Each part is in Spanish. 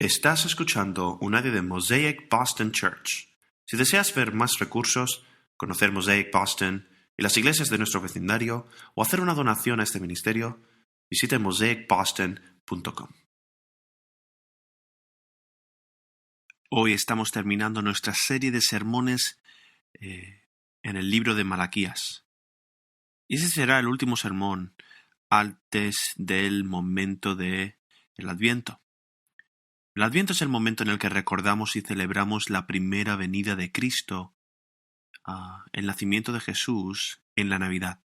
Estás escuchando un audio de Mosaic Boston Church. Si deseas ver más recursos, conocer Mosaic Boston y las iglesias de nuestro vecindario o hacer una donación a este ministerio, visite mosaicboston.com. Hoy estamos terminando nuestra serie de sermones en el libro de Malaquías. Y ese será el último sermón antes del momento del Adviento. El Adviento es el momento en el que recordamos y celebramos la primera venida de Cristo, el nacimiento de Jesús en la Navidad.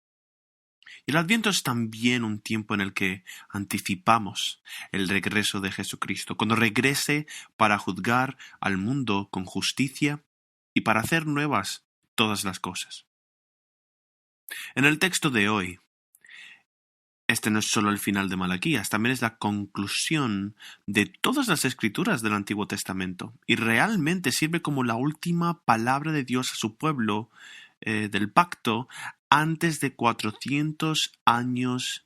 Y el Adviento es también un tiempo en el que anticipamos el regreso de Jesucristo, cuando regrese para juzgar al mundo con justicia y para hacer nuevas todas las cosas. En el texto de hoy, este no es solo el final de Malaquías, también es la conclusión de todas las escrituras del Antiguo Testamento y realmente sirve como la última palabra de Dios a su pueblo del pacto antes de 400 años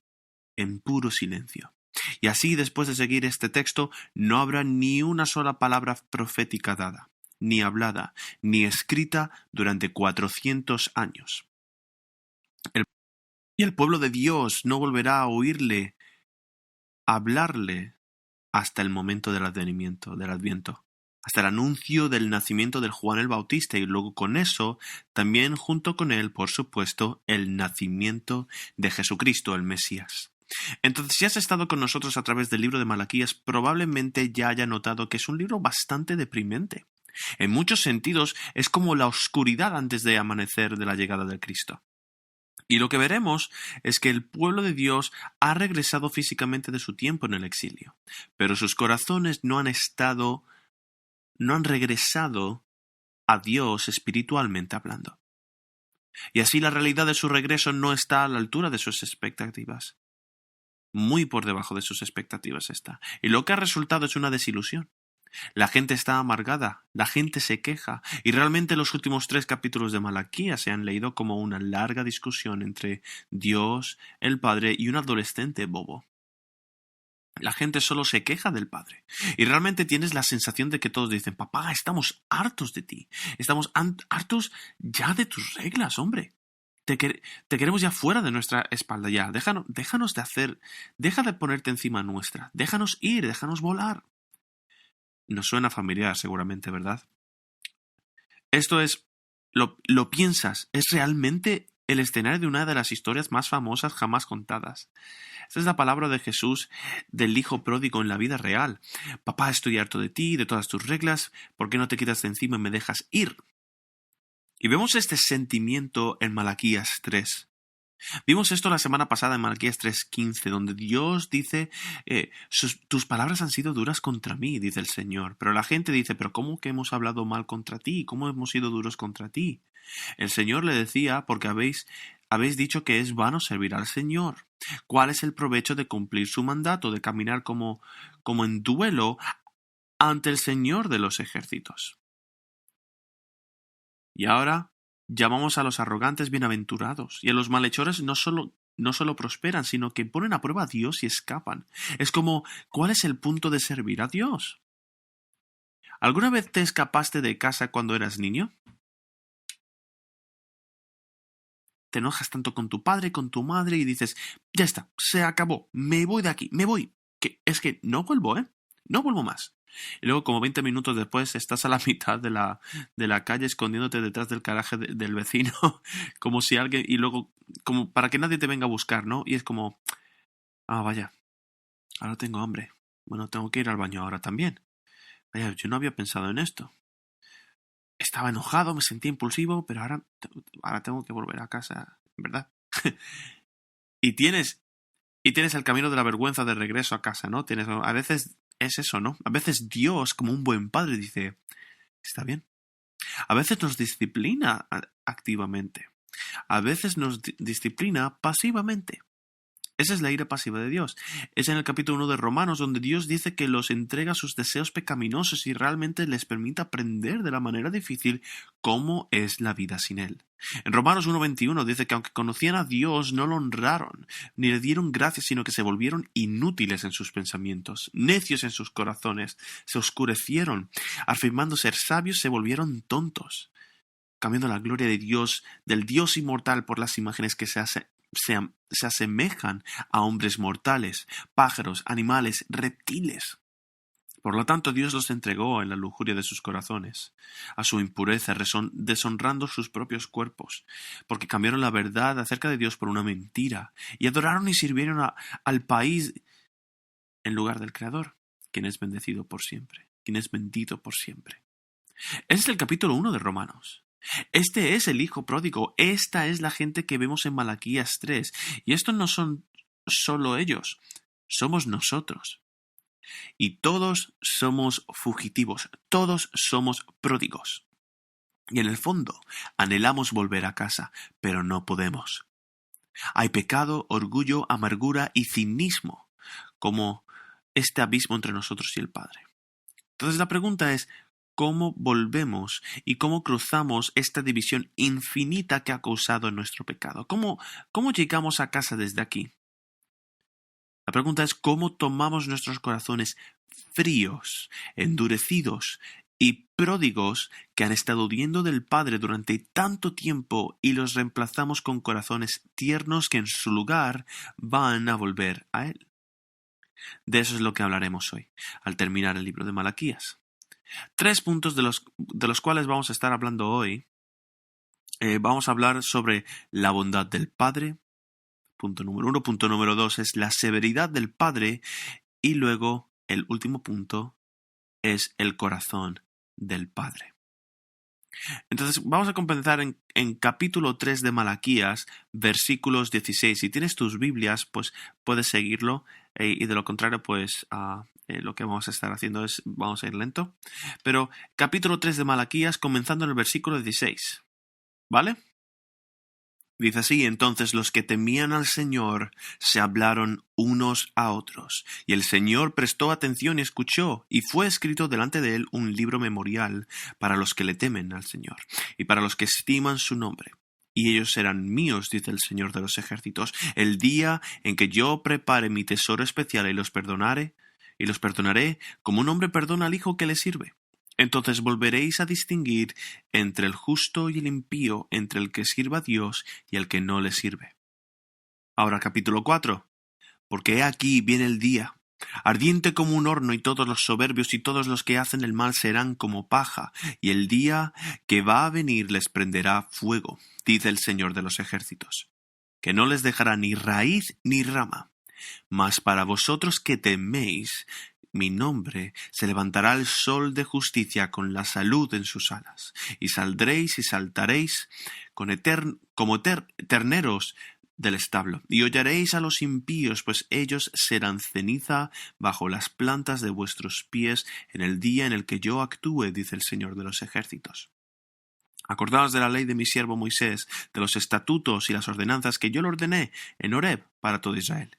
en puro silencio. Y así, después de seguir este texto, no habrá ni una sola palabra profética dada, ni hablada, ni escrita durante 400 años. Y el pueblo de Dios no volverá a oírle, hablarle, hasta el momento del advenimiento, del Adviento, hasta el anuncio del nacimiento del Juan el Bautista, y luego con eso, también junto con él, por supuesto, el nacimiento de Jesucristo, el Mesías. Entonces, si has estado con nosotros a través del libro de Malaquías, probablemente ya haya notado que es un libro bastante deprimente. En muchos sentidos, es como la oscuridad antes de amanecer de la llegada del Cristo. Y lo que veremos es que el pueblo de Dios ha regresado físicamente de su tiempo en el exilio, pero sus corazones no han regresado a Dios espiritualmente hablando. Y así la realidad de su regreso no está a la altura de sus expectativas. Muy por debajo de sus expectativas está. Y lo que ha resultado es una desilusión. La gente está amargada, la gente se queja, y realmente los últimos 3 capítulos de Malaquías se han leído como una larga discusión entre Dios, el Padre y un adolescente bobo. La gente solo se queja del Padre, y realmente tienes la sensación de que todos dicen: papá, estamos hartos de ti, estamos hartos ya de tus reglas, hombre. Te queremos ya fuera de nuestra espalda ya, déjanos de hacer, deja de ponerte encima nuestra, déjanos ir, déjanos volar. Nos suena familiar, seguramente, ¿verdad? Esto es, lo piensas, es realmente el escenario de una de las historias más famosas jamás contadas. Esta es la palabra de Jesús del hijo pródigo en la vida real. Papá, estoy harto de ti, de todas tus reglas, ¿por qué no te quitas de encima y me dejas ir? Y vemos este sentimiento en Malaquías 3. Vimos esto la semana pasada en Malaquías 3:15, donde Dios dice: tus palabras han sido duras contra mí, dice el Señor. Pero la gente dice: pero ¿cómo que hemos hablado mal contra ti? ¿Cómo hemos sido duros contra ti? El Señor le decía: porque habéis dicho que es vano servir al Señor. ¿Cuál es el provecho de cumplir su mandato, de caminar como en duelo ante el Señor de los ejércitos? Y ahora llamamos a los arrogantes bienaventurados, y a los malhechores no solo prosperan, sino que ponen a prueba a Dios y escapan. Es como, ¿cuál es el punto de servir a Dios? ¿Alguna vez te escapaste de casa cuando eras niño? Te enojas tanto con tu padre, con tu madre, y dices: ya está, se acabó, me voy de aquí, me voy. Es que no vuelvo, no vuelvo más. Y luego, como 20 minutos después, estás a la mitad de la calle escondiéndote detrás del garaje del vecino, como si alguien, y luego, como para que nadie te venga a buscar, ¿no? Y es como: vaya, ahora tengo hambre. Bueno, tengo que ir al baño ahora también. Vaya, yo no había pensado en esto. Estaba enojado, me sentía impulsivo, pero ahora tengo que volver a casa, ¿verdad? y tienes el camino de la vergüenza de regreso a casa, ¿no? A veces es eso, ¿no? A veces Dios, como un buen padre, dice: está bien. A veces nos disciplina activamente. A veces nos disciplina pasivamente. Esa es la ira pasiva de Dios. Es en el capítulo 1 de Romanos donde Dios dice que los entrega a sus deseos pecaminosos y realmente les permite aprender de la manera difícil cómo es la vida sin Él. En Romanos 1:21 dice que aunque conocían a Dios, no lo honraron, ni le dieron gracias, sino que se volvieron inútiles en sus pensamientos, necios en sus corazones, se oscurecieron, afirmando ser sabios, se volvieron tontos, cambiando la gloria de Dios, del Dios inmortal, por las imágenes que se asemejan a hombres mortales, pájaros, animales, reptiles. Por lo tanto, Dios los entregó en la lujuria de sus corazones, a su impureza, deshonrando sus propios cuerpos, porque cambiaron la verdad acerca de Dios por una mentira, y adoraron y sirvieron al país en lugar del Creador, quien es bendecido por siempre, quien es bendito por siempre. Este es el capítulo 1 de Romanos. Este es el hijo pródigo, esta es la gente que vemos en Malaquías 3, y estos no son solo ellos, somos nosotros. Y todos somos fugitivos, todos somos pródigos. Y en el fondo anhelamos volver a casa, pero no podemos. Hay pecado, orgullo, amargura y cinismo, como este abismo entre nosotros y el Padre. Entonces la pregunta es, ¿cómo volvemos y cómo cruzamos esta división infinita que ha causado nuestro pecado? ¿Cómo llegamos a casa desde aquí? La pregunta es, ¿cómo tomamos nuestros corazones fríos, endurecidos y pródigos que han estado huyendo del Padre durante tanto tiempo y los reemplazamos con corazones tiernos que en su lugar van a volver a Él? De eso es lo que hablaremos hoy, al terminar el libro de Malaquías. 3 puntos de los cuales vamos a estar hablando hoy. Vamos a hablar sobre la bondad del Padre, punto número 1. Punto número 2 es la severidad del Padre. Y luego, el último punto es el corazón del Padre. Entonces, vamos a comenzar en capítulo 3 de Malaquías, versículos 16. Si tienes tus Biblias, pues puedes seguirlo. Y de lo contrario, pues lo que vamos a estar haciendo es, vamos a ir lento. Pero capítulo 3 de Malaquías, comenzando en el versículo 16. ¿Vale? Dice así: entonces los que temían al Señor se hablaron unos a otros, y el Señor prestó atención y escuchó, y fue escrito delante de él un libro memorial para los que le temen al Señor, y para los que estiman su nombre. Y ellos serán míos, dice el Señor de los ejércitos, el día en que yo prepare mi tesoro especial y los perdonaré como un hombre perdona al hijo que le sirve. Entonces volveréis a distinguir entre el justo y el impío, entre el que sirva a Dios y el que no le sirve. Ahora capítulo 4. Porque he aquí viene el día, ardiente como un horno, y todos los soberbios y todos los que hacen el mal serán como paja, y el día que va a venir les prenderá fuego, dice el Señor de los ejércitos, que no les dejará ni raíz ni rama. Mas para vosotros que teméis mi nombre, se levantará el sol de justicia con la salud en sus alas, y saldréis y saltaréis como terneros del establo, y hollaréis a los impíos, pues ellos serán ceniza bajo las plantas de vuestros pies en el día en el que yo actúe, dice el Señor de los ejércitos. Acordaos de la ley de mi siervo Moisés, de los estatutos y las ordenanzas que yo le ordené en Horeb para todo Israel.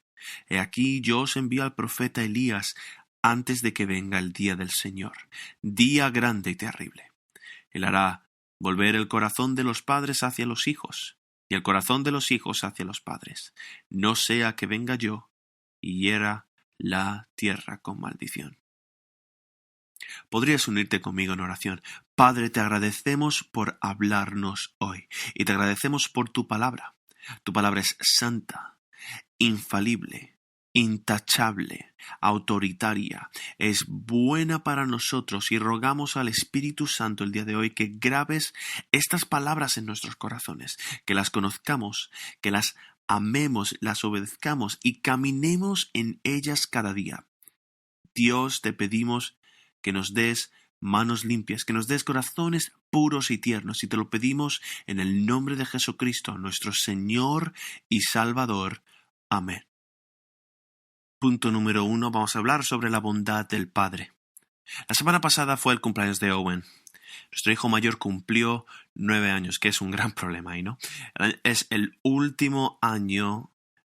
He aquí yo os envío al profeta Elías antes de que venga el día del Señor, día grande y terrible. Él hará volver el corazón de los padres hacia los hijos, y el corazón de los hijos hacia los padres, no sea que venga yo y hiera la tierra con maldición. Podrías unirte conmigo en oración. Padre, te agradecemos por hablarnos hoy, y te agradecemos por tu palabra. Tu palabra es santa, infalible, intachable, autoritaria, es buena para nosotros, y rogamos al Espíritu Santo el día de hoy que grabes estas palabras en nuestros corazones, que las conozcamos, que las amemos, las obedezcamos y caminemos en ellas cada día. Dios, te pedimos que nos des manos limpias, que nos des corazones puros y tiernos, y te lo pedimos en el nombre de Jesucristo, nuestro Señor y Salvador. Amén. Punto número 1, vamos a hablar sobre la bondad del Padre. La semana pasada fue el cumpleaños de Owen. Nuestro hijo mayor cumplió 9 años, que es un gran problema ahí, ¿no? Es el último año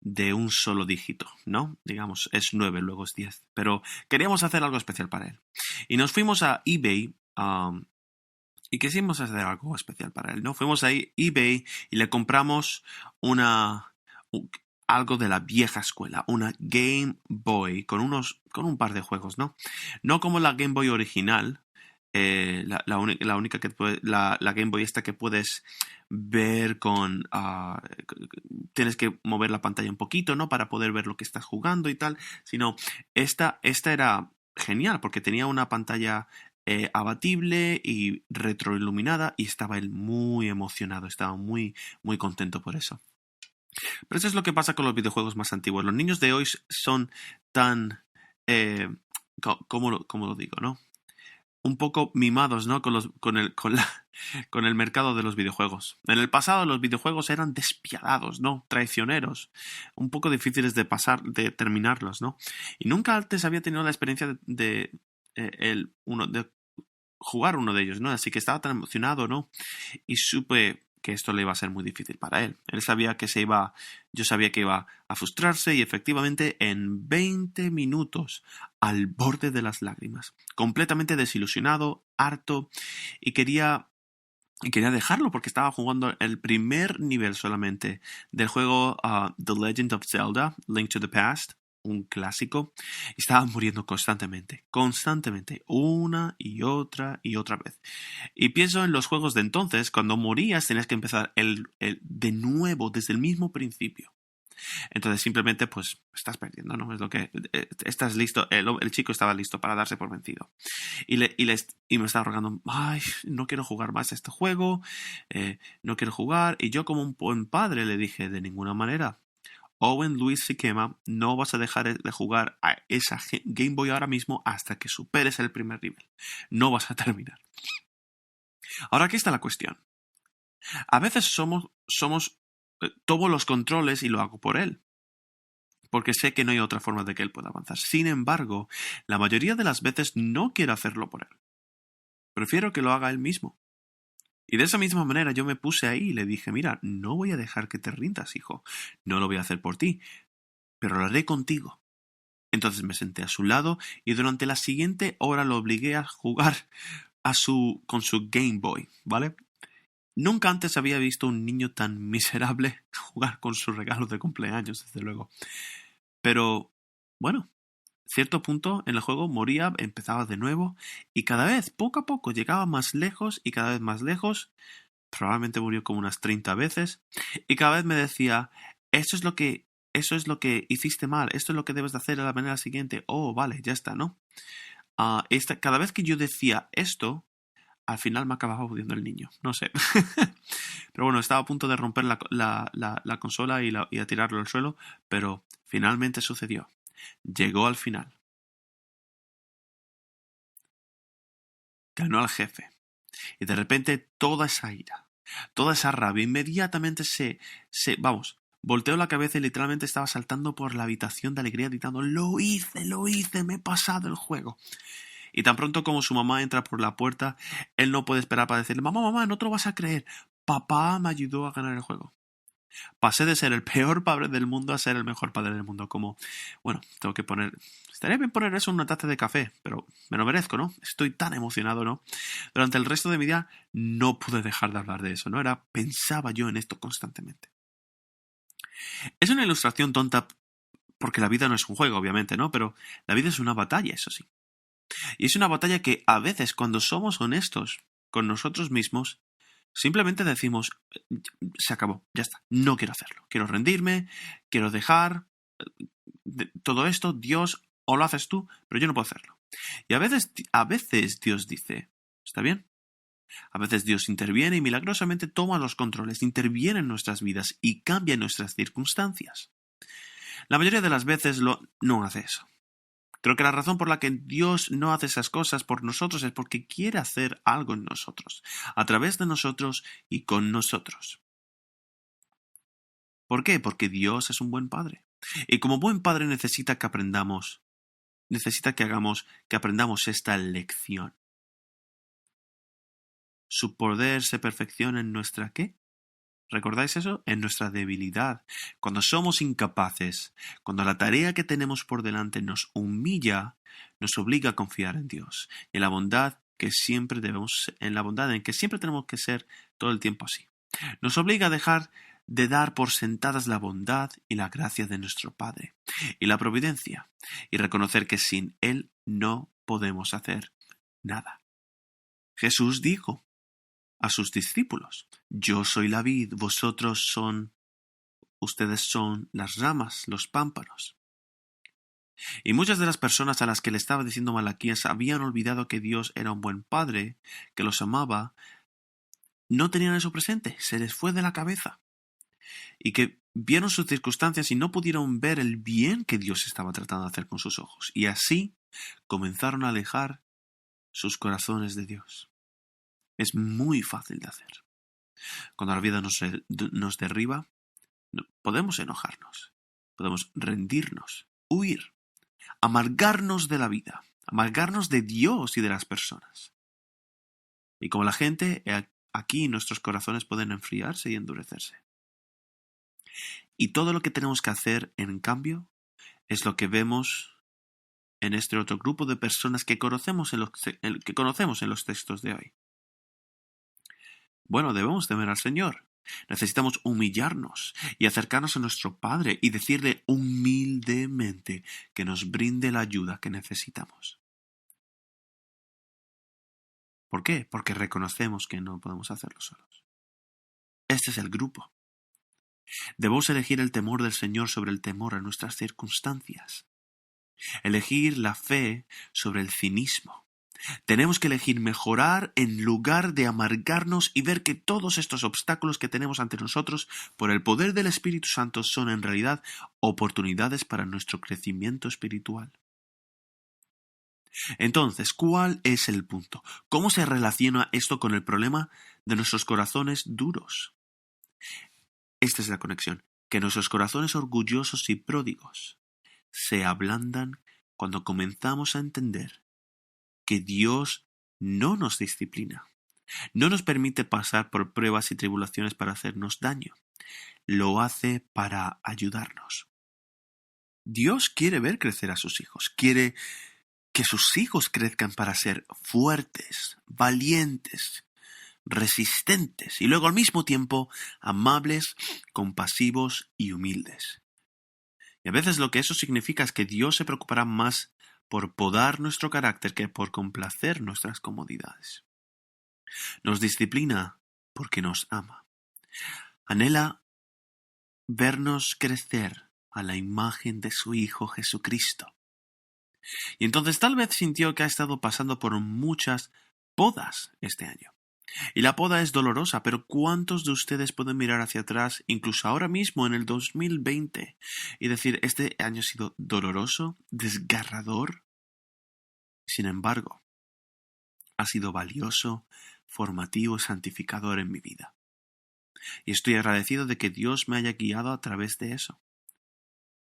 de un solo dígito, ¿no? Digamos, es 9, luego es 10. Pero queríamos hacer algo especial para él. Y nos fuimos a eBay y quisimos hacer algo especial para él, ¿no? Fuimos a eBay y le compramos algo de la vieja escuela, una Game Boy con un par de juegos, ¿no? No como la Game Boy original, la única que la Game Boy esta que puedes ver tienes que mover la pantalla un poquito, ¿no? Para poder ver lo que estás jugando y tal, sino esta era genial porque tenía una pantalla abatible y retroiluminada y estaba él muy emocionado, estaba muy, muy contento por eso. Pero eso es lo que pasa con los videojuegos más antiguos. Los niños de hoy son tan... Eh, ¿cómo lo digo, no? Un poco mimados, ¿no? Con el mercado de los videojuegos. En el pasado los videojuegos eran despiadados, ¿no? Traicioneros. Un poco difíciles de terminarlos, ¿no? Y nunca antes había tenido la experiencia de jugar uno de ellos, ¿no? Así que estaba tan emocionado, ¿no? Y supe que esto le iba a ser muy difícil para él. Yo sabía que iba a frustrarse y efectivamente en 20 minutos, al borde de las lágrimas, completamente desilusionado, harto y quería dejarlo porque estaba jugando el primer nivel solamente del juego The Legend of Zelda, Link to the Past, un clásico, y estaba muriendo constantemente, una y otra vez. Y pienso en los juegos de entonces, cuando morías tenías que empezar de nuevo, desde el mismo principio. Entonces simplemente pues estás perdiendo, ¿no? Es lo que estás listo, el chico estaba listo para darse por vencido. Y me estaba rogando, ay, no quiero jugar más este juego, no quiero jugar. Y yo como un buen padre le dije, de ninguna manera, Owen Luis Sikema, no vas a dejar de jugar a esa Game Boy ahora mismo hasta que superes el primer nivel. No vas a terminar. Ahora aquí está la cuestión. A veces tomo los controles y lo hago por él, porque sé que no hay otra forma de que él pueda avanzar. Sin embargo, la mayoría de las veces no quiero hacerlo por él. Prefiero que lo haga él mismo. Y de esa misma manera yo me puse ahí y le dije, mira, no voy a dejar que te rindas, hijo. No lo voy a hacer por ti, pero lo haré contigo. Entonces me senté a su lado y durante la siguiente hora lo obligué a jugar con su Game Boy, ¿vale? Nunca antes había visto un niño tan miserable jugar con su regalo de cumpleaños, desde luego. Pero, bueno, cierto punto en el juego moría, empezaba de nuevo y cada vez, poco a poco, llegaba más lejos y cada vez más lejos. Probablemente murió como unas 30 veces y cada vez me decía, eso es lo que hiciste mal, esto es lo que debes de hacer de la manera siguiente. Oh, vale, ya está, ¿no? Cada vez que yo decía esto, al final me acababa odiando el niño, no sé. Pero bueno, estaba a punto de romper la consola y a tirarlo al suelo, pero finalmente sucedió. Llegó al final. Ganó al jefe. Y de repente toda esa ira, toda esa rabia, inmediatamente volteó la cabeza y literalmente estaba saltando por la habitación de alegría gritando, lo hice, me he pasado el juego. Y tan pronto como su mamá entra por la puerta, él no puede esperar para decirle, mamá, no te lo vas a creer, papá me ayudó a ganar el juego. Pasé de ser el peor padre del mundo a ser el mejor padre del mundo. Estaría bien poner eso en una taza de café, pero me lo merezco, ¿no? Estoy tan emocionado, ¿no? Durante el resto de mi vida no pude dejar de hablar de eso, ¿no? Pensaba yo en esto constantemente. Es una ilustración tonta porque la vida no es un juego, obviamente, ¿no? Pero la vida es una batalla, eso sí. Y es una batalla que a veces, cuando somos honestos con nosotros mismos, simplemente decimos, se acabó, ya está, no quiero hacerlo, quiero rendirme, quiero dejar todo esto, Dios, o lo haces tú, pero yo no puedo hacerlo. Y a veces Dios dice, ¿está bien? A veces Dios interviene y milagrosamente toma los controles, interviene en nuestras vidas y cambia nuestras circunstancias. La mayoría de las veces no hace eso. Creo que la razón por la que Dios no hace esas cosas por nosotros es porque quiere hacer algo en nosotros, a través de nosotros y con nosotros. ¿Por qué? Porque Dios es un buen padre. Y como buen padre necesita que aprendamos esta lección. Su poder se perfecciona en nuestra ¿qué? ¿Recordáis eso? En nuestra debilidad, cuando somos incapaces, cuando la tarea que tenemos por delante nos humilla, nos obliga a confiar en Dios y en la bondad en la bondad en que siempre tenemos que ser todo el tiempo así. Nos obliga a dejar de dar por sentadas la bondad y la gracia de nuestro Padre y la providencia, y reconocer que sin Él no podemos hacer nada. Jesús dijo a sus discípulos: yo soy la vid, ustedes son las ramas, los pámpanos. Y muchas de las personas a las que le estaba diciendo Malaquías habían olvidado que Dios era un buen padre, que los amaba, no tenían eso presente, se les fue de la cabeza. Y que vieron sus circunstancias y no pudieron ver el bien que Dios estaba tratando de hacer con sus ojos. Y así comenzaron a alejar sus corazones de Dios. Es muy fácil de hacer. Cuando la vida nos derriba, podemos enojarnos, podemos rendirnos, huir, amargarnos de la vida, amargarnos de Dios y de las personas. Y como la gente, aquí nuestros corazones pueden enfriarse y endurecerse. Y todo lo que tenemos que hacer, en cambio, es lo que vemos en este otro grupo de personas que conocemos en los textos de hoy. Bueno, debemos temer al Señor. Necesitamos humillarnos y acercarnos a nuestro Padre y decirle humildemente que nos brinde la ayuda que necesitamos. ¿Por qué? Porque reconocemos que no podemos hacerlo solos. Este es el grupo. Debemos elegir el temor del Señor sobre el temor a nuestras circunstancias. Elegir la fe sobre el cinismo. Tenemos que elegir mejorar en lugar de amargarnos y ver que todos estos obstáculos que tenemos ante nosotros por el poder del Espíritu Santo son en realidad oportunidades para nuestro crecimiento espiritual. Entonces, ¿cuál es el punto? ¿Cómo se relaciona esto con el problema de nuestros corazones duros? Esta es la conexión, que nuestros corazones orgullosos y pródigos se ablandan cuando comenzamos a entender que Dios no nos disciplina, no nos permite pasar por pruebas y tribulaciones para hacernos daño, lo hace para ayudarnos. Dios quiere ver crecer a sus hijos, quiere que sus hijos crezcan para ser fuertes, valientes, resistentes y luego al mismo tiempo amables, compasivos y humildes. Y a veces lo que eso significa es que Dios se preocupará más por podar nuestro carácter que por complacer nuestras comodidades. Nos disciplina porque nos ama. Anhela vernos crecer a la imagen de su Hijo Jesucristo. Y entonces tal vez sintió que ha estado pasando por muchas podas este año. Y la poda es dolorosa, pero ¿cuántos de ustedes pueden mirar hacia atrás, incluso ahora mismo en el 2020, y decir, este año ha sido doloroso, desgarrador? Sin embargo, ha sido valioso, formativo y santificador en mi vida. Y estoy agradecido de que Dios me haya guiado a través de eso.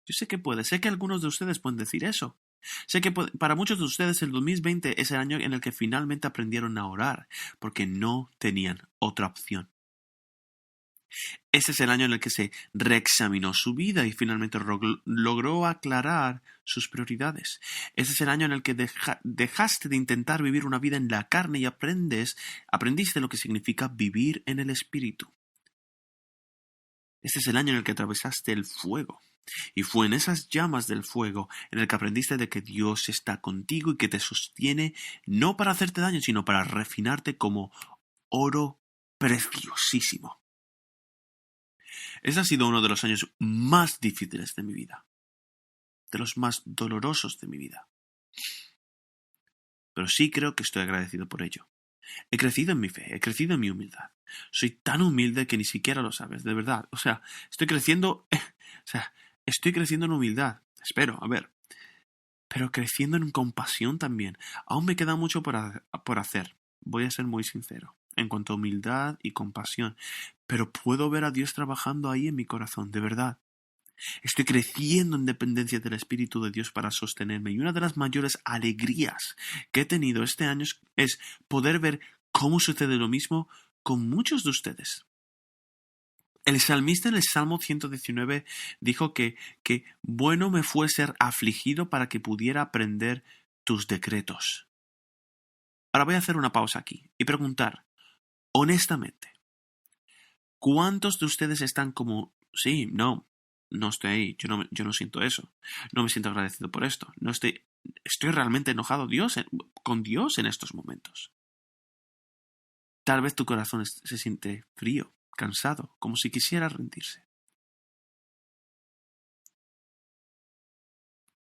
Yo sé que algunos de ustedes pueden decir eso. Sé que para muchos de ustedes el 2020 es el año en el que finalmente aprendieron a orar, porque no tenían otra opción. Este es el año en el que se reexaminó su vida y finalmente logró aclarar sus prioridades. Este es el año en el que dejaste de intentar vivir una vida en la carne y aprendiste lo que significa vivir en el Espíritu. Este es el año en el que atravesaste el fuego. Y fue en esas llamas del fuego en el que aprendiste de que Dios está contigo y que te sostiene no para hacerte daño, sino para refinarte como oro preciosísimo. Ese ha sido uno de los años más difíciles de mi vida, de los más dolorosos de mi vida. Pero sí creo que estoy agradecido por ello. He crecido en mi fe, he crecido en mi humildad. Soy tan humilde que ni siquiera lo sabes, de verdad. Estoy creciendo en humildad, espero, pero creciendo en compasión también. Aún me queda mucho por hacer, voy a ser muy sincero, en cuanto a humildad y compasión. Pero puedo ver a Dios trabajando ahí en mi corazón, de verdad. Estoy creciendo en dependencia del Espíritu de Dios para sostenerme. Y una de las mayores alegrías que he tenido este año es poder ver cómo sucede lo mismo con muchos de ustedes. El salmista en el Salmo 119 dijo que bueno me fue ser afligido para que pudiera aprender tus decretos. Ahora voy a hacer una pausa aquí y preguntar, honestamente, ¿cuántos de ustedes están como, sí, no estoy ahí, yo no siento eso, no me siento agradecido por esto, estoy realmente enojado con Dios en estos momentos? Tal vez tu corazón se siente frío, cansado, como si quisiera rendirse.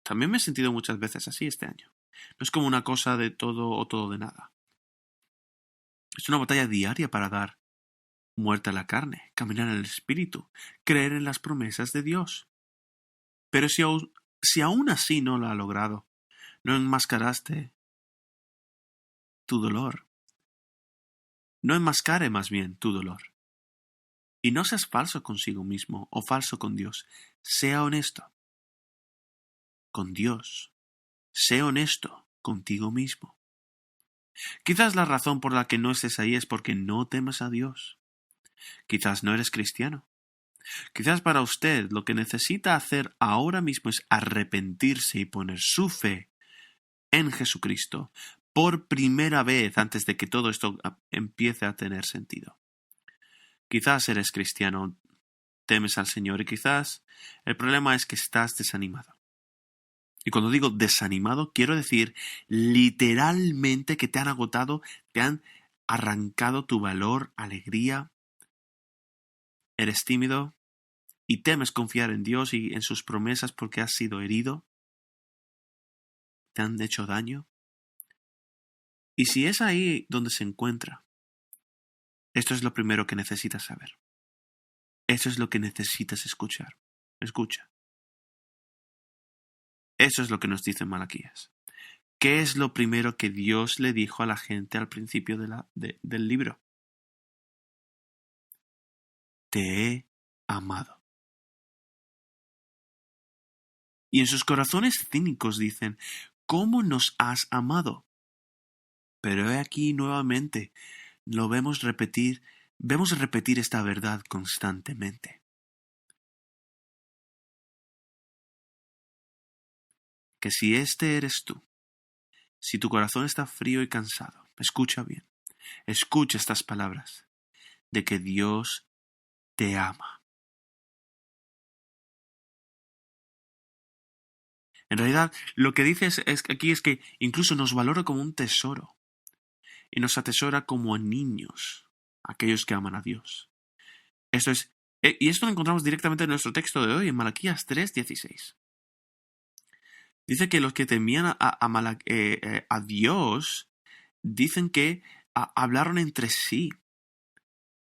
También me he sentido muchas veces así este año. No es como una cosa de todo o todo de nada. Es una batalla diaria para dar muerte a la carne, caminar en el Espíritu, creer en las promesas de Dios. Pero si aún así no lo ha logrado, no enmascaraste tu dolor. No enmascare más bien tu dolor. Y no seas falso consigo mismo o falso con Dios. Sea honesto con Dios. Sé honesto contigo mismo. Quizás la razón por la que no estés ahí es porque no temes a Dios. Quizás no eres cristiano. Quizás para usted lo que necesita hacer ahora mismo es arrepentirse y poner su fe en Jesucristo por primera vez antes de que todo esto empiece a tener sentido. Quizás eres cristiano, temes al Señor y quizás el problema es que estás desanimado. Y cuando digo desanimado, quiero decir literalmente que te han agotado, te han arrancado tu valor, alegría, eres tímido y temes confiar en Dios y en sus promesas porque has sido herido, te han hecho daño. Y si es ahí donde se encuentra, esto es lo primero que necesitas saber. Eso es lo que necesitas escuchar. Escucha. Eso es lo que nos dice Malaquías. ¿Qué es lo primero que Dios le dijo a la gente al principio del libro? Te he amado. Y en sus corazones cínicos dicen, ¿cómo nos has amado? Pero he aquí nuevamente, vemos repetir esta verdad constantemente. Que si este eres tú, si tu corazón está frío y cansado, escucha bien, escucha estas palabras, de que Dios te ama. En realidad, lo que dice aquí es que incluso nos valora como un tesoro y nos atesora como a niños, aquellos que aman a Dios. Y esto lo encontramos directamente en nuestro texto de hoy, en Malaquías 3:16. Dice que los que temían a Dios, dicen que hablaron entre sí,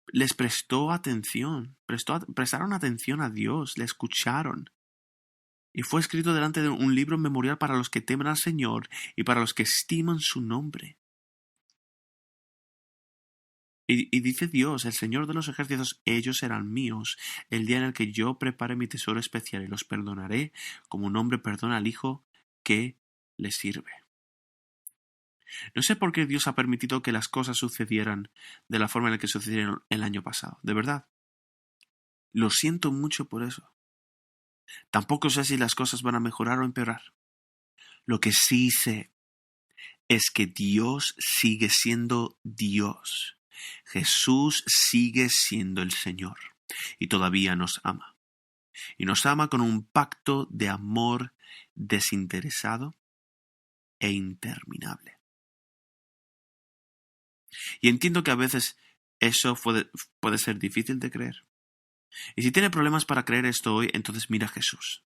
les prestó atención, prestaron atención a Dios, le escucharon. Y fue escrito delante de un libro memorial para los que temen al Señor y para los que estiman su nombre. Y dice Dios, el Señor de los ejércitos, ellos serán míos, el día en el que yo prepare mi tesoro especial y los perdonaré, como un hombre perdona al hijo que le sirve. No sé por qué Dios ha permitido que las cosas sucedieran de la forma en la que sucedieron el año pasado, de verdad. Lo siento mucho por eso. Tampoco sé si las cosas van a mejorar o empeorar. Lo que sí sé es que Dios sigue siendo Dios. Jesús sigue siendo el Señor y todavía nos ama. Y nos ama con un pacto de amor desinteresado e interminable. Y entiendo que a veces eso puede ser difícil de creer. Y si tiene problemas para creer esto hoy, entonces mira a Jesús.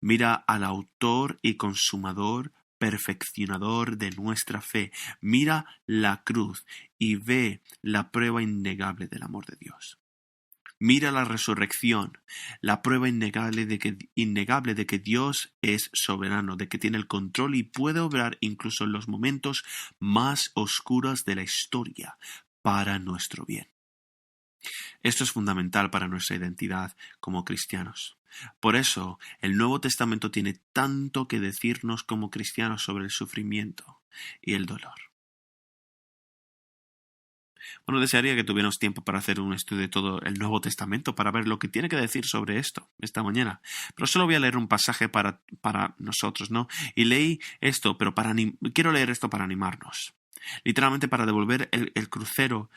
Mira al autor y consumador, perfeccionador de nuestra fe. Mira la cruz y ve la prueba innegable del amor de Dios. Mira la resurrección, la prueba innegable de que Dios es soberano, de que tiene el control y puede obrar incluso en los momentos más oscuros de la historia para nuestro bien. Esto es fundamental para nuestra identidad como cristianos. Por eso, el Nuevo Testamento tiene tanto que decirnos como cristianos sobre el sufrimiento y el dolor. Bueno, desearía que tuviéramos tiempo para hacer un estudio de todo el Nuevo Testamento, para ver lo que tiene que decir sobre esto esta mañana. Pero solo voy a leer un pasaje para nosotros, ¿no? Y leí esto, pero quiero leer esto para animarnos. Literalmente para devolver el crucero,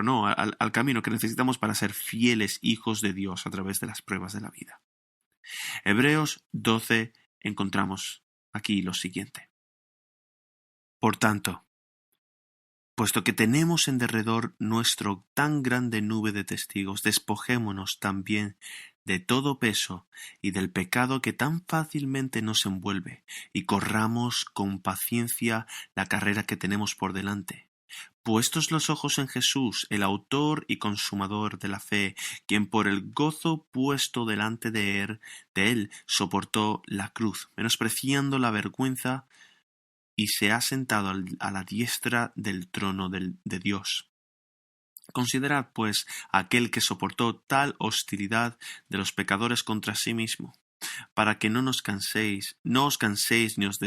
¿no? Al camino que necesitamos para ser fieles hijos de Dios a través de las pruebas de la vida. Hebreos 12 encontramos aquí lo siguiente. Por tanto, puesto que tenemos en derredor nuestro tan grande nube de testigos, despojémonos también de todo peso y del pecado que tan fácilmente nos envuelve, y corramos con paciencia la carrera que tenemos por delante. Puestos los ojos en Jesús, el autor y consumador de la fe, quien por el gozo puesto delante de él soportó la cruz, menospreciando la vergüenza, y se ha sentado a la diestra del trono de Dios. Considerad, pues, aquel que soportó tal hostilidad de los pecadores contra sí mismo, para que no os canséis ni os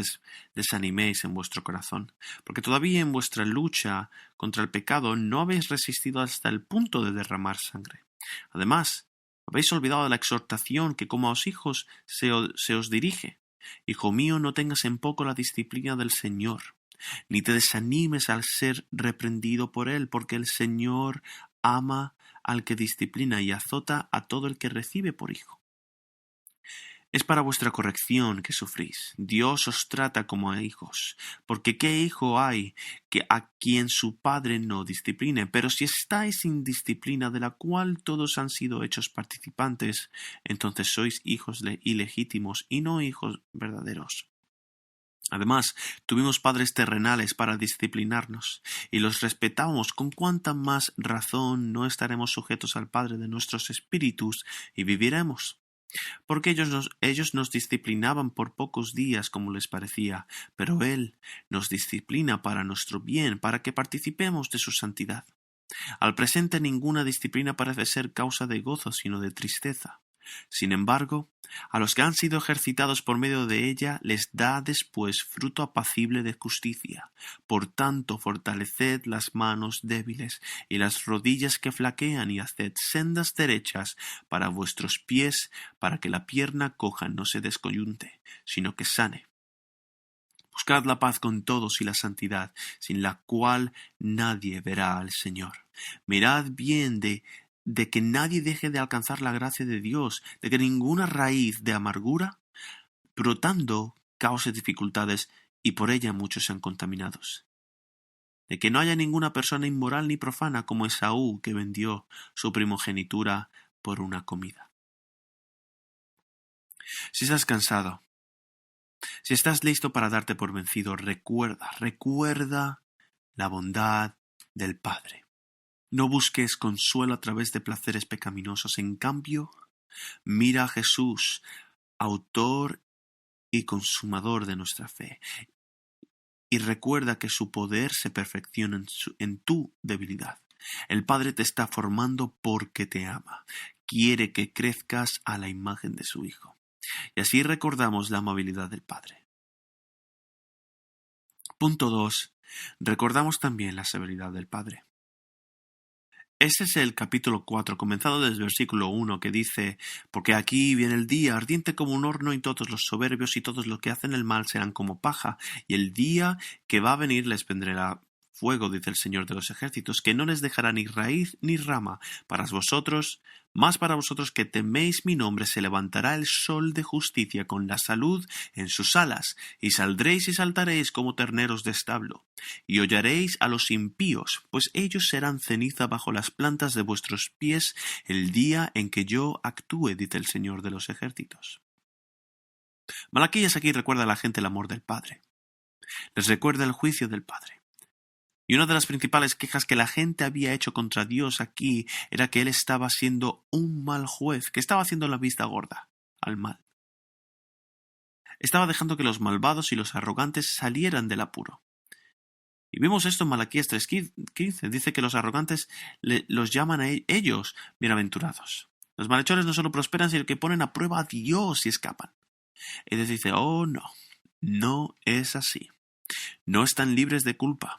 desaniméis en vuestro corazón, porque todavía en vuestra lucha contra el pecado no habéis resistido hasta el punto de derramar sangre. Además, habéis olvidado la exhortación que como a los hijos se os dirige. Hijo mío, no tengas en poco la disciplina del Señor, ni te desanimes al ser reprendido por él, porque el Señor ama al que disciplina y azota a todo el que recibe por hijo. Es para vuestra corrección que sufrís. Dios os trata como a hijos, porque ¿qué hijo hay que a quien su padre no discipline? Pero si estáis sin disciplina, de la cual todos han sido hechos participantes, entonces sois hijos ilegítimos y no hijos verdaderos. Además, tuvimos padres terrenales para disciplinarnos, y los respetamos. ¿Con cuánta más razón no estaremos sujetos al Padre de nuestros espíritus y viviremos? Porque ellos nos disciplinaban por pocos días como les parecía, pero Él nos disciplina para nuestro bien, para que participemos de su santidad. Al presente ninguna disciplina parece ser causa de gozo, sino de tristeza. Sin embargo, a los que han sido ejercitados por medio de ella les da después fruto apacible de justicia. Por tanto, fortaleced las manos débiles y las rodillas que flaquean, y haced sendas derechas para vuestros pies, para que la pierna coja no se descoyunte, sino que sane. Buscad la paz con todos y la santidad, sin la cual nadie verá al Señor. Mirad bien de que nadie deje de alcanzar la gracia de Dios, de que ninguna raíz de amargura, brotando, cause dificultades, y por ella muchos sean contaminados. De que no haya ninguna persona inmoral ni profana como Esaú, que vendió su primogenitura por una comida. Si estás cansado, si estás listo para darte por vencido, recuerda la bondad del Padre. No busques consuelo a través de placeres pecaminosos. En cambio, mira a Jesús, autor y consumador de nuestra fe, y recuerda que su poder se perfecciona en tu debilidad. El Padre te está formando porque te ama. Quiere que crezcas a la imagen de su Hijo. Y así recordamos la amabilidad del Padre. Punto 2. Recordamos también la severidad del Padre. Ese es el capítulo 4, comenzado desde el versículo 1, que dice: porque aquí viene el día, ardiente como un horno, y todos los soberbios y todos los que hacen el mal serán como paja, y el día que va a venir les vendrá fuego, dice el Señor de los ejércitos, que no les dejará ni raíz ni rama. Para vosotros que teméis mi nombre, se levantará el sol de justicia con la salud en sus alas, y saldréis y saltaréis como terneros de establo. Y hollaréis a los impíos, pues ellos serán ceniza bajo las plantas de vuestros pies el día en que yo actúe, dice el Señor de los ejércitos. Malaquías aquí recuerda a la gente el amor del Padre. Les recuerda el juicio del Padre. Y una de las principales quejas que la gente había hecho contra Dios aquí era que Él estaba siendo un mal juez, que estaba haciendo la vista gorda al mal. Estaba dejando que los malvados y los arrogantes salieran del apuro. Y vimos esto en Malaquías 3:15. Dice que los arrogantes los llaman a ellos bienaventurados. Los malhechores no solo prosperan, sino que ponen a prueba a Dios y escapan. Y Dios dice: oh no es así. No están libres de culpa.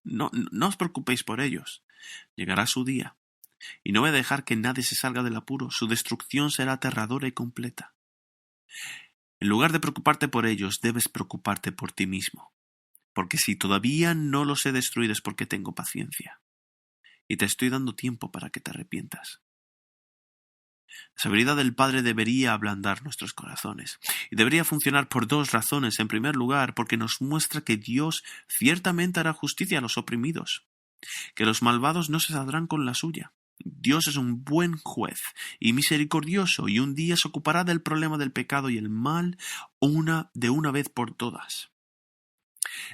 No os preocupéis por ellos. Llegará su día. Y no voy a dejar que nadie se salga del apuro. Su destrucción será aterradora y completa. En lugar de preocuparte por ellos, debes preocuparte por ti mismo. Porque si todavía no los he destruido es porque tengo paciencia. Y te estoy dando tiempo para que te arrepientas. La severidad del Padre debería ablandar nuestros corazones. Y debería funcionar por dos razones. En primer lugar, porque nos muestra que Dios ciertamente hará justicia a los oprimidos. Que los malvados no se saldrán con la suya. Dios es un buen juez y misericordioso, y un día se ocupará del problema del pecado y el mal de una vez por todas.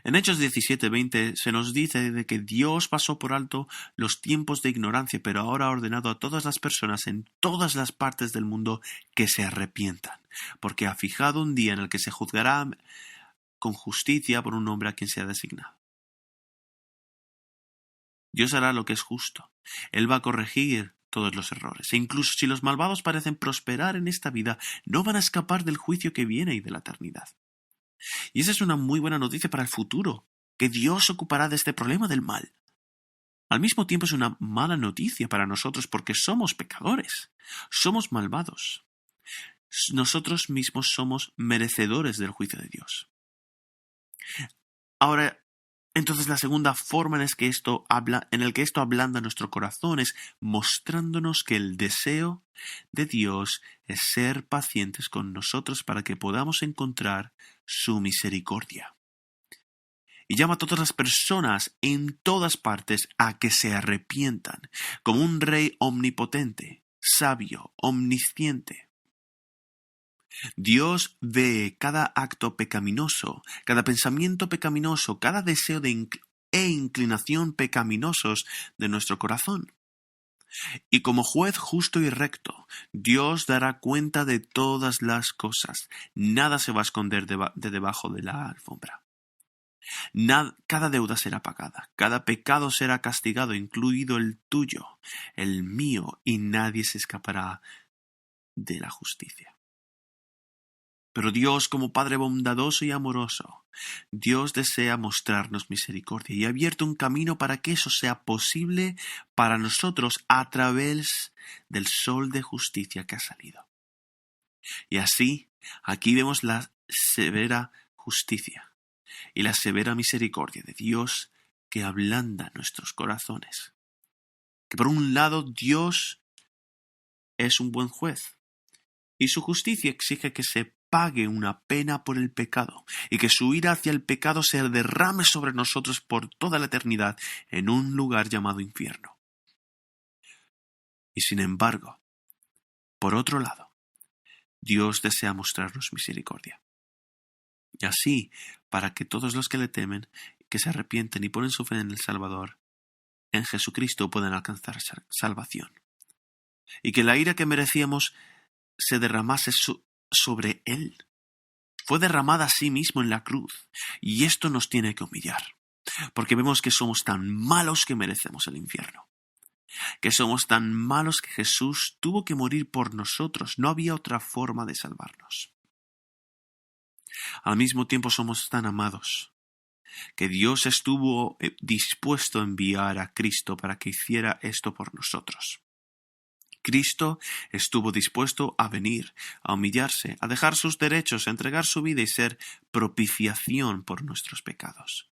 En Hechos 17:20 se nos dice de que Dios pasó por alto los tiempos de ignorancia, pero ahora ha ordenado a todas las personas en todas las partes del mundo que se arrepientan, porque ha fijado un día en el que se juzgará con justicia por un hombre a quien se ha designado. Dios hará lo que es justo. Él va a corregir todos los errores. E incluso si los malvados parecen prosperar en esta vida, no van a escapar del juicio que viene y de la eternidad. Y esa es una muy buena noticia para el futuro, que Dios se ocupará de este problema del mal. Al mismo tiempo es una mala noticia para nosotros porque somos pecadores, somos malvados. Nosotros mismos somos merecedores del juicio de Dios. Ahora, entonces la segunda forma en el que esto ablanda nuestro corazón es mostrándonos que el deseo de Dios es ser pacientes con nosotros para que podamos encontrar su misericordia. Y llama a todas las personas en todas partes a que se arrepientan, como un rey omnipotente, sabio, omnisciente. Dios ve cada acto pecaminoso, cada pensamiento pecaminoso, cada deseo e inclinación pecaminosos de nuestro corazón. Y como juez justo y recto, Dios dará cuenta de todas las cosas. Nada se va a esconder de debajo de la alfombra. Cada deuda será pagada, cada pecado será castigado, incluido el tuyo, el mío, y nadie se escapará de la justicia. Pero Dios, como Padre bondadoso y amoroso, Dios desea mostrarnos misericordia y ha abierto un camino para que eso sea posible para nosotros a través del sol de justicia que ha salido. Y así, aquí vemos la severa justicia y la severa misericordia de Dios que ablanda nuestros corazones. Que por un lado Dios es un buen juez y su justicia exige que se pague una pena por el pecado y que su ira hacia el pecado se derrame sobre nosotros por toda la eternidad en un lugar llamado infierno. Y sin embargo, por otro lado, Dios desea mostrarnos misericordia. Y así, para que todos los que le temen, que se arrepienten y ponen su fe en el Salvador, en Jesucristo, puedan alcanzar salvación. Y que la ira que merecíamos se derramase sobre Él. Fue derramada a sí mismo en la cruz. Y esto nos tiene que humillar. Porque vemos que somos tan malos que merecemos el infierno. Que somos tan malos que Jesús tuvo que morir por nosotros. No había otra forma de salvarnos. Al mismo tiempo somos tan amados que Dios estuvo dispuesto a enviar a Cristo para que hiciera esto por nosotros. Cristo estuvo dispuesto a venir, a humillarse, a dejar sus derechos, a entregar su vida y ser propiciación por nuestros pecados.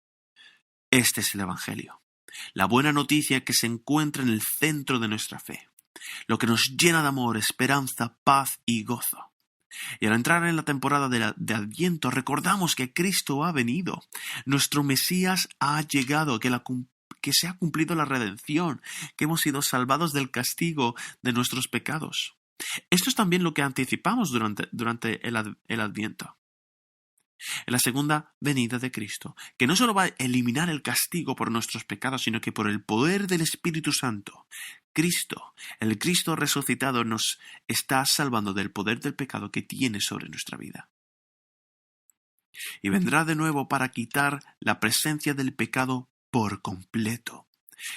Este es el Evangelio, la buena noticia que se encuentra en el centro de nuestra fe, lo que nos llena de amor, esperanza, paz y gozo. Y al entrar en la temporada de Adviento recordamos que Cristo ha venido, nuestro Mesías ha llegado, que se ha cumplido la redención, que hemos sido salvados del castigo de nuestros pecados. Esto es también lo que anticipamos durante el Adviento. En la segunda venida de Cristo, que no solo va a eliminar el castigo por nuestros pecados, sino que por el poder del Espíritu Santo, el Cristo resucitado, nos está salvando del poder del pecado que tiene sobre nuestra vida. Y vendrá de nuevo para quitar la presencia del pecado por completo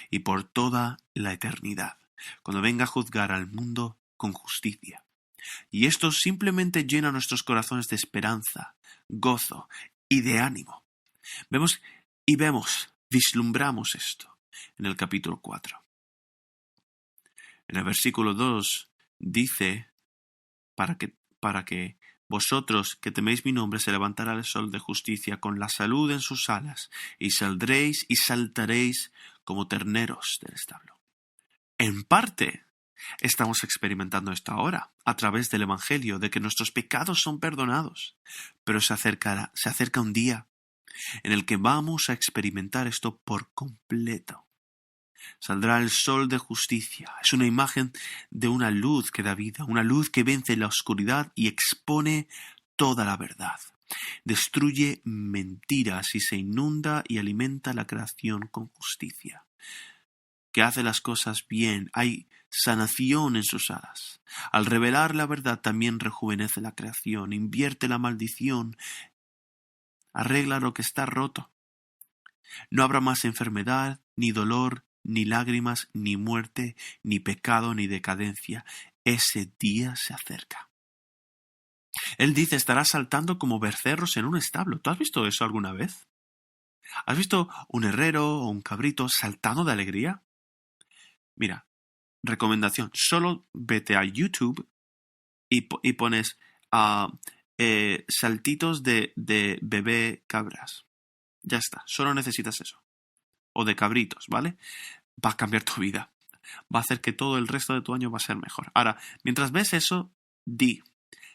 y por toda la eternidad, cuando venga a juzgar al mundo con justicia. Y esto simplemente llena nuestros corazones de esperanza, gozo y de ánimo. Vemos vislumbramos esto en el capítulo 4. En el versículo 2 dice, para que vosotros que teméis mi nombre se levantará el sol de justicia con la salud en sus alas, y saldréis y saltaréis como terneros del establo. En parte, estamos experimentando esto ahora, a través del Evangelio, de que nuestros pecados son perdonados, pero se acerca un día en el que vamos a experimentar esto por completo. Saldrá el sol de justicia. Es una imagen de una luz que da vida, una luz que vence la oscuridad y expone toda la verdad. Destruye mentiras y se inunda y alimenta la creación con justicia. Que hace las cosas bien, hay sanación en sus alas. Al revelar la verdad también rejuvenece la creación, invierte la maldición, arregla lo que está roto. No habrá más enfermedad, ni dolor, ni lágrimas, ni muerte, ni pecado, ni decadencia. Ese día se acerca. Él dice, estará saltando como becerros en un establo. ¿Tú has visto eso alguna vez? ¿Has visto un herrero o un cabrito saltando de alegría? Mira, recomendación, solo vete a YouTube y pones saltitos de bebé cabras. Ya está, solo necesitas eso. O de cabritos, ¿vale? Va a cambiar tu vida. Va a hacer que todo el resto de tu año va a ser mejor. Ahora, mientras ves eso, di,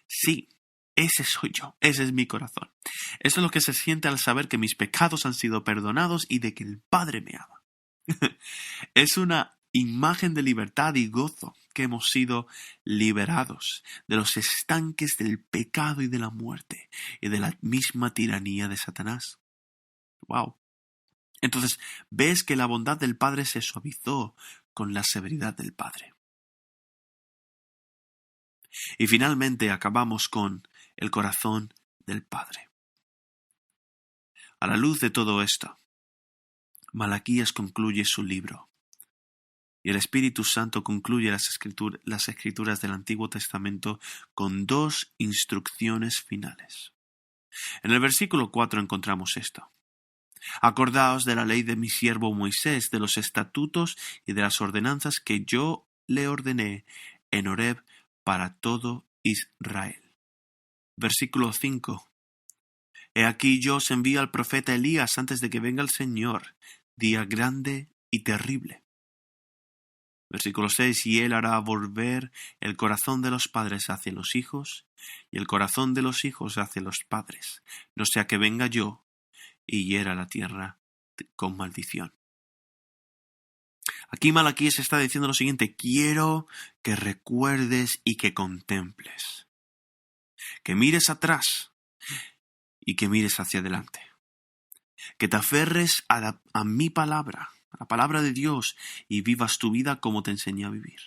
sí, ese soy yo, ese es mi corazón. Eso es lo que se siente al saber que mis pecados han sido perdonados y de que el Padre me ama. Es una imagen de libertad y gozo que hemos sido liberados de los estanques del pecado y de la muerte y de la misma tiranía de Satanás. ¡Wow! Entonces, ves que la bondad del Padre se suavizó con la severidad del Padre. Y finalmente acabamos con el corazón del Padre. A la luz de todo esto, Malaquías concluye su libro. Y el Espíritu Santo concluye las escrituras del Antiguo Testamento con dos instrucciones finales. En el versículo 4 encontramos esto. Acordaos de la ley de mi siervo Moisés, de los estatutos y de las ordenanzas que yo le ordené en Horeb para todo Israel. Versículo 5. He aquí yo os envío al profeta Elías antes de que venga el Señor, día grande y terrible. Versículo 6. Y él hará volver el corazón de los padres hacia los hijos, y el corazón de los hijos hacia los padres, no sea que venga yo y hiera la tierra con maldición. Aquí Malaquías está diciendo lo siguiente: quiero que recuerdes y que contemples, que mires atrás y que mires hacia adelante, que te aferres a mi palabra, a la palabra de Dios, y vivas tu vida como te enseñé a vivir.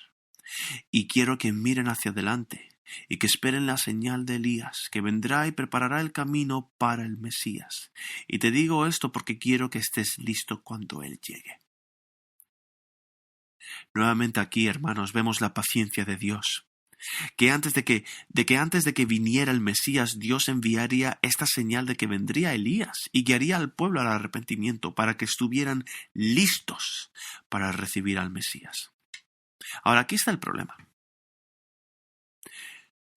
Y quiero que miren hacia adelante y que esperen la señal de Elías, que vendrá y preparará el camino para el Mesías. Y te digo esto porque quiero que estés listo cuando Él llegue. Nuevamente aquí, hermanos, vemos la paciencia de Dios. Que antes de que viniera el Mesías, Dios enviaría esta señal de que vendría Elías y guiaría al pueblo al arrepentimiento para que estuvieran listos para recibir al Mesías. Ahora, aquí está el problema.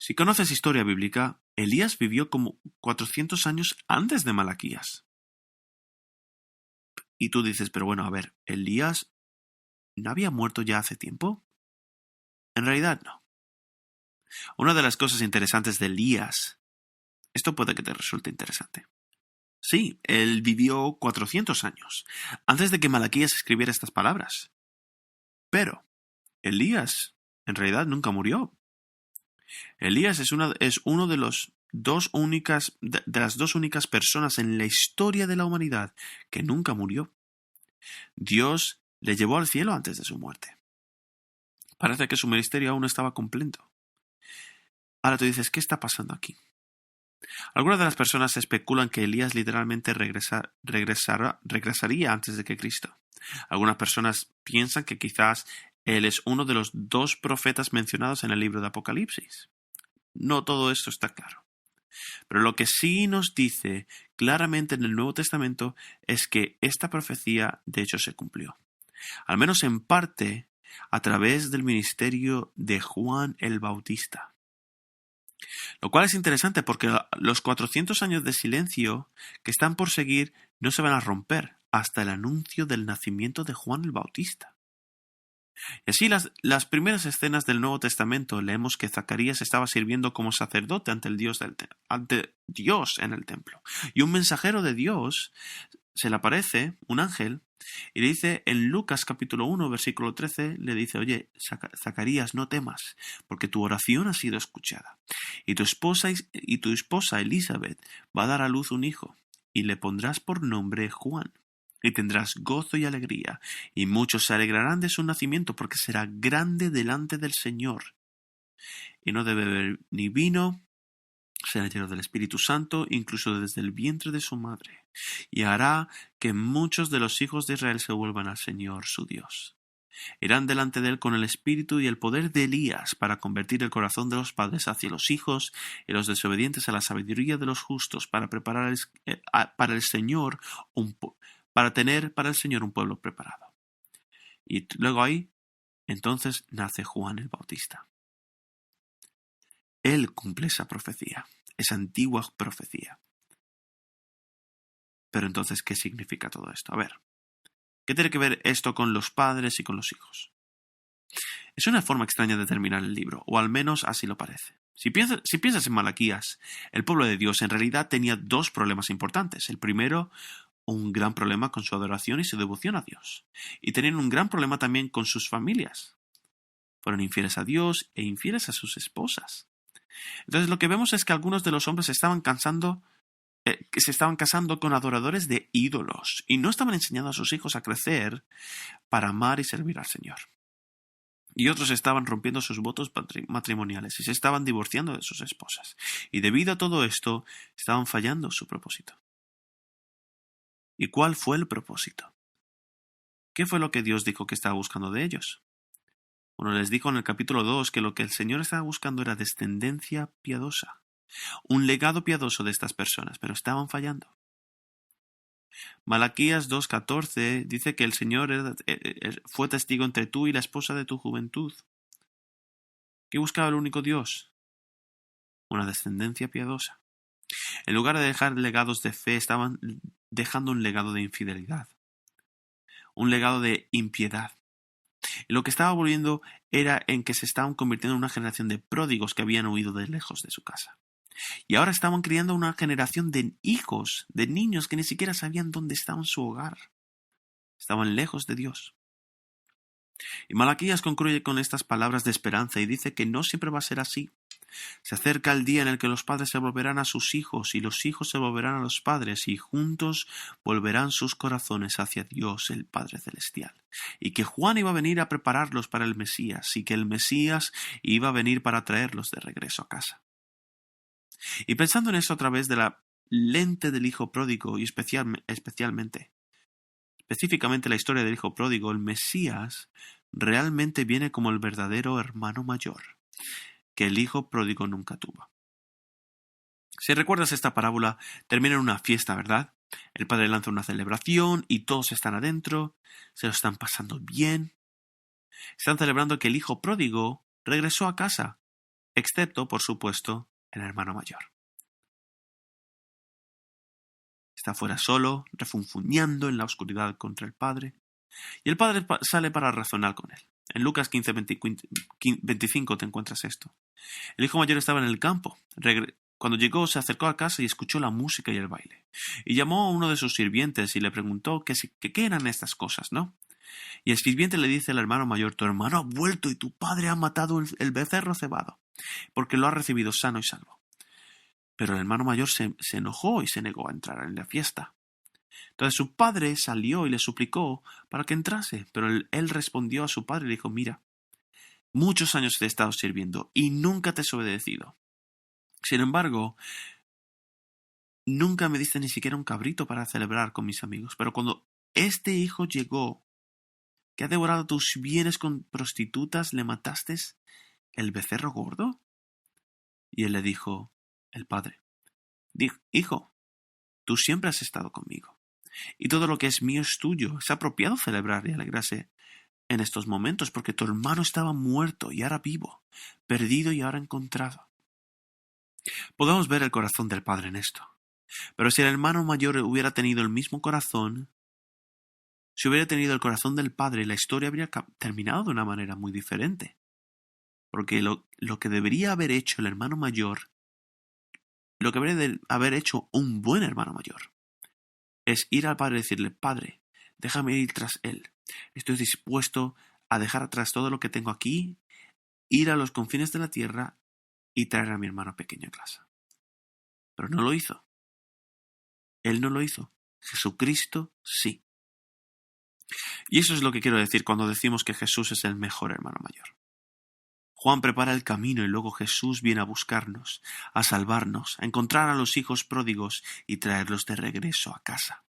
Si conoces historia bíblica, Elías vivió como 400 años antes de Malaquías. Y tú dices, pero bueno, a ver, ¿Elías no había muerto ya hace tiempo? En realidad no. Una de las cosas interesantes de Elías, esto puede que te resulte interesante. Sí, él vivió 400 años, antes de que Malaquías escribiera estas palabras. Pero Elías, en realidad, nunca murió. Elías es uno de las dos únicas personas en la historia de la humanidad que nunca murió. Dios le llevó al cielo antes de su muerte. Parece que su ministerio aún no estaba completo. Ahora tú dices, ¿qué está pasando aquí? Algunas de las personas especulan que Elías literalmente regresaría antes de que Cristo. Algunas personas piensan que quizás él es uno de los dos profetas mencionados en el libro de Apocalipsis. No todo esto está claro. Pero lo que sí nos dice claramente en el Nuevo Testamento es que esta profecía de hecho se cumplió. Al menos en parte a través del ministerio de Juan el Bautista. Lo cual es interesante porque los 400 años de silencio que están por seguir no se van a romper hasta el anuncio del nacimiento de Juan el Bautista. Y así las primeras escenas del Nuevo Testamento leemos que Zacarías estaba sirviendo como sacerdote ante ante Dios en el templo. Y un mensajero de Dios se le aparece, un ángel, y le dice en Lucas capítulo 1, versículo 13, le dice, oye, Zacarías, no temas, porque tu oración ha sido escuchada. Y tu esposa Elizabeth va a dar a luz un hijo, y le pondrás por nombre Juan. Y tendrás gozo y alegría, y muchos se alegrarán de su nacimiento, porque será grande delante del Señor. Y no debe beber ni vino, será lleno del Espíritu Santo, incluso desde el vientre de su madre, y hará que muchos de los hijos de Israel se vuelvan al Señor su Dios. Irán delante de él con el espíritu y el poder de Elías para convertir el corazón de los padres hacia los hijos y los desobedientes a la sabiduría de los justos, para preparar para el Señor para tener para el Señor un pueblo preparado. Y luego ahí, entonces nace Juan el Bautista. Él cumple esa profecía, esa antigua profecía. Pero entonces, ¿qué significa todo esto? A ver, ¿qué tiene que ver esto con los padres y con los hijos? Es una forma extraña de terminar el libro, o al menos así lo parece. Si piensas en Malaquías, el pueblo de Dios en realidad tenía dos problemas importantes. El primero, un gran problema con su adoración y su devoción a Dios. Y tenían un gran problema también con sus familias. Fueron infieles a Dios e infieles a sus esposas. Entonces lo que vemos es que algunos de los hombres se estaban casando con adoradores de ídolos y no estaban enseñando a sus hijos a crecer para amar y servir al Señor. Y otros estaban rompiendo sus votos matrimoniales y se estaban divorciando de sus esposas. Y debido a todo esto, estaban fallando su propósito. ¿Y cuál fue el propósito? ¿Qué fue lo que Dios dijo que estaba buscando de ellos? Bueno, les dijo en el capítulo 2 que lo que el Señor estaba buscando era descendencia piadosa. Un legado piadoso de estas personas, pero estaban fallando. Malaquías 2:14 dice que el Señor fue testigo entre tú y la esposa de tu juventud. ¿Qué buscaba el único Dios? Una descendencia piadosa. En lugar de dejar legados de fe, estaban dejando un legado de infidelidad, un legado de impiedad. Y lo que estaba volviendo era en que se estaban convirtiendo en una generación de pródigos que habían huido de lejos de su casa. Y ahora estaban criando una generación de hijos, de niños que ni siquiera sabían dónde estaba su hogar. Estaban lejos de Dios. Y Malaquías concluye con estas palabras de esperanza y dice que no siempre va a ser así. Se acerca el día en el que los padres se volverán a sus hijos y los hijos se volverán a los padres y juntos volverán sus corazones hacia Dios el Padre Celestial. Y que Juan iba a venir a prepararlos para el Mesías y que el Mesías iba a venir para traerlos de regreso a casa. Y pensando en esto a través de la lente del hijo pródigo y específicamente la historia del hijo pródigo, el Mesías realmente viene como el verdadero hermano mayor que el hijo pródigo nunca tuvo. Si recuerdas esta parábola, termina en una fiesta, ¿verdad? El padre lanza una celebración y todos están adentro, se lo están pasando bien. Están celebrando que el hijo pródigo regresó a casa, excepto, por supuesto, el hermano mayor. Está fuera solo, refunfuñando en la oscuridad contra el padre, y el padre sale para razonar con él. En Lucas 15:25 te encuentras esto. El hijo mayor estaba en el campo. Cuando llegó, se acercó a casa y escuchó la música y el baile. Y llamó a uno de sus sirvientes y le preguntó qué eran estas cosas, ¿no? Y el sirviente le dice al hermano mayor, tu hermano ha vuelto y tu padre ha matado el becerro cebado, porque lo ha recibido sano y salvo. Pero el hermano mayor se enojó y se negó a entrar en la fiesta. Entonces su padre salió y le suplicó para que entrase, pero él respondió a su padre y le dijo, mira, muchos años te he estado sirviendo y nunca te he desobedecido. Sin embargo, nunca me diste ni siquiera un cabrito para celebrar con mis amigos. Pero cuando este hijo llegó, que ha devorado tus bienes con prostitutas, ¿le mataste el becerro gordo? Y él le dijo, el padre, Hijo, tú siempre has estado conmigo, y todo lo que es mío es tuyo. Es apropiado celebrar y alegrarse en estos momentos, porque tu hermano estaba muerto y ahora vivo, perdido y ahora encontrado. Podemos ver el corazón del Padre en esto. Pero si el hermano mayor hubiera tenido el mismo corazón, si hubiera tenido el corazón del Padre, la historia habría terminado de una manera muy diferente. Porque lo que debería haber hecho el hermano mayor, lo que debería haber hecho un buen hermano mayor, es ir al Padre y decirle: Padre, déjame ir tras él. Estoy dispuesto a dejar atrás todo lo que tengo aquí, ir a los confines de la tierra y traer a mi hermano pequeño a casa. Pero no lo hizo. Él no lo hizo. Jesucristo sí. Y eso es lo que quiero decir cuando decimos que Jesús es el mejor hermano mayor. Juan prepara el camino y luego Jesús viene a buscarnos, a salvarnos, a encontrar a los hijos pródigos y traerlos de regreso a casa.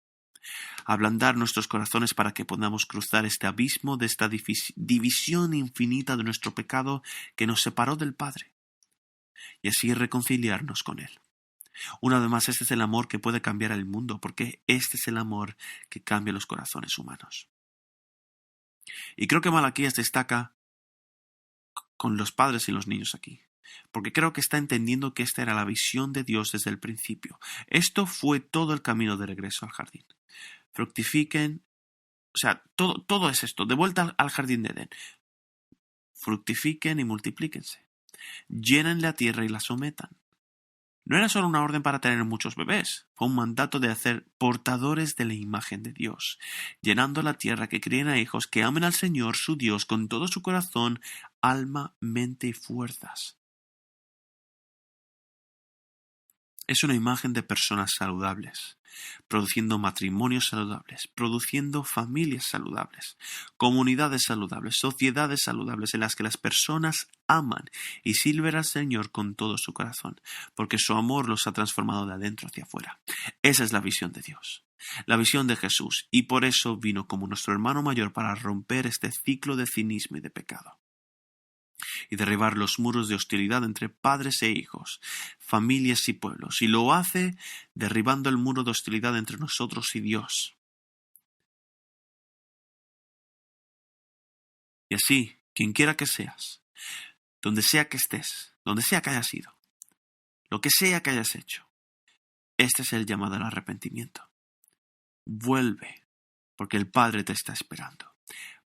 A ablandar nuestros corazones para que podamos cruzar este abismo de esta división infinita de nuestro pecado que nos separó del Padre, y así reconciliarnos con Él. Una vez más, este es el amor que puede cambiar el mundo, porque este es el amor que cambia los corazones humanos. Y creo que Malaquías destaca con los padres y los niños aquí, porque creo que está entendiendo que esta era la visión de Dios desde el principio. Esto fue todo el camino de regreso al jardín. Fructifiquen, o sea, todo es esto, de vuelta al jardín de Edén. Fructifiquen y multiplíquense. Llenen la tierra y la sometan. No era solo una orden para tener muchos bebés, fue un mandato de hacer portadores de la imagen de Dios, llenando la tierra, que críen a hijos que amen al Señor su Dios con todo su corazón, alma, mente y fuerzas. Es una imagen de personas saludables, produciendo matrimonios saludables, produciendo familias saludables, comunidades saludables, sociedades saludables en las que las personas aman y sirven al Señor con todo su corazón, porque su amor los ha transformado de adentro hacia afuera. Esa es la visión de Dios, la visión de Jesús, y por eso vino como nuestro hermano mayor para romper este ciclo de cinismo y de pecado y derribar los muros de hostilidad entre padres e hijos, familias y pueblos, y lo hace derribando el muro de hostilidad entre nosotros y Dios. Y así, quien quiera que seas, donde sea que estés, donde sea que hayas ido, lo que sea que hayas hecho, este es el llamado al arrepentimiento. Vuelve, porque el Padre te está esperando,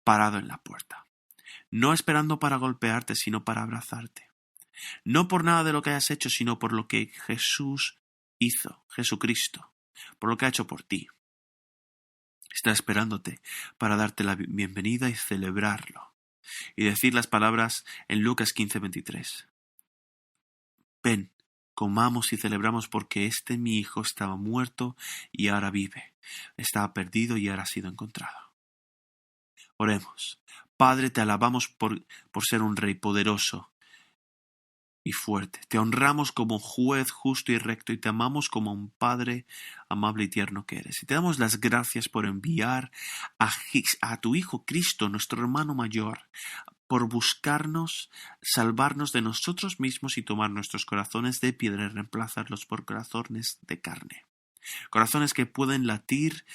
parado en la puerta. No esperando para golpearte, sino para abrazarte. No por nada de lo que hayas hecho, sino por lo que Jesús hizo, Jesucristo, por lo que ha hecho por ti. Está esperándote para darte la bienvenida y celebrarlo. Y decir las palabras en Lucas 15:23. Ven, comamos y celebramos, porque mi hijo estaba muerto y ahora vive. Estaba perdido y ahora ha sido encontrado. Oremos. Padre, te alabamos por ser un Rey poderoso y fuerte. Te honramos como juez justo y recto, y te amamos como un Padre amable y tierno que eres. Y te damos las gracias por enviar a tu Hijo Cristo, nuestro hermano mayor, por buscarnos, salvarnos de nosotros mismos y tomar nuestros corazones de piedra y reemplazarlos por corazones de carne. Corazones que pueden latir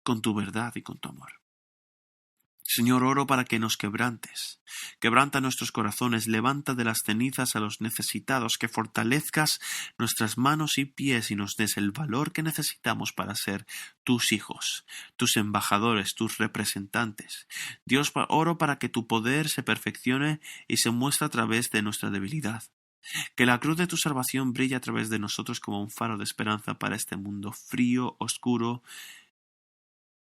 con tu verdad y con tu amor. Señor, oro para que nos quebrantes. Quebranta nuestros corazones, levanta de las cenizas a los necesitados, que fortalezcas nuestras manos y pies y nos des el valor que necesitamos para ser tus hijos, tus embajadores, tus representantes. Dios, oro para que tu poder se perfeccione y se muestre a través de nuestra debilidad. Que la cruz de tu salvación brille a través de nosotros como un faro de esperanza para este mundo frío, oscuro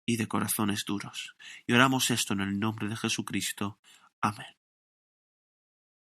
y de corazones duros. Y oramos esto en el nombre de Jesucristo. Amén.